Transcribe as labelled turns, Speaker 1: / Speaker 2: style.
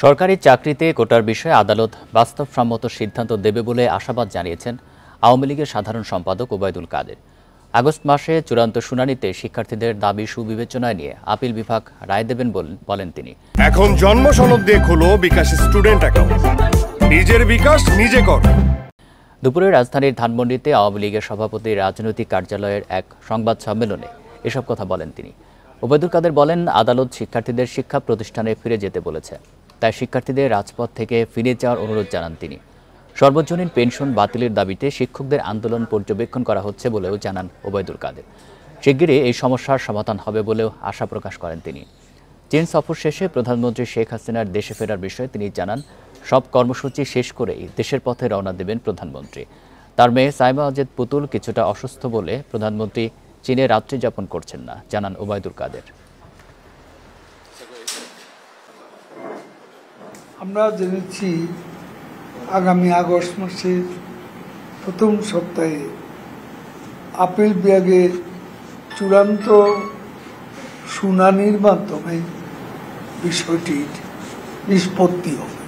Speaker 1: সরকারি চাকরিতে কোটার বিষয়ে আদালত বাস্তবসম্মত সিদ্ধান্ত দেবে বলে আশাবাদ জানিয়েছেন আওয়ামী লীগের সাধারণ সম্পাদক ওবায়দুল কাদের। আগস্ট মাসে চূড়ান্ত শুনানিতে শিক্ষার্থীদের দাবি সুবিবেচনায় নিয়ে আপিল বিভাগ রায় দেবেন বলেন তিনি।
Speaker 2: এখন জন্ম সনদ দিয়ে খোলো বিকাশ স্টুডেন্ট অ্যাকাউন্ট, নিজের বিকাশ নিজে কর।
Speaker 1: দুপুরে রাজধানীর ধানমন্ডিতে আওয়ামী লীগের সভাপতি রাজনৈতিক কার্যালয়ের এক সংবাদ সম্মেলনে এসব কথা বলেন তিনি। ওবায়দুল কাদের বলেন, আদালত শিক্ষার্থীদের শিক্ষা প্রতিষ্ঠানে ফিরে যেতে বলেছে, তাই শিক্ষার্থীদের রাজপথ থেকে ফিরে যাওয়ার অনুরোধ জানান তিনি। সর্বজনীন পেনশন বাতিলের দাবিতে শিক্ষকদের আন্দোলন পর্যবেক্ষণ করা হচ্ছে বলেও জানান ওবায়দুল কাদের। শিগগিরই এই সমস্যার সমাধান হবে বলেও আশা প্রকাশ করেন তিনি। চীন সফর শেষে প্রধানমন্ত্রী শেখ হাসিনার দেশে ফেরার বিষয়ে তিনি জানান, সব কর্মসূচি শেষ করেই দেশের পথে রওনা দেবেন প্রধানমন্ত্রী। তার মেয়ে সাইমা ওয়াজেদ পুতুল কিছুটা অসুস্থ বলে প্রধানমন্ত্রী চীনে রাত্রি যাপন করছেন না, জানান ওবায়দুল কাদের।
Speaker 3: আমরা জেনেছি আগামী আগস্ট মাসের প্রথম সপ্তাহে আপিল বিভাগের চূড়ান্ত শুনানির মাধ্যমে বিষয়টির নিষ্পত্তি হবে।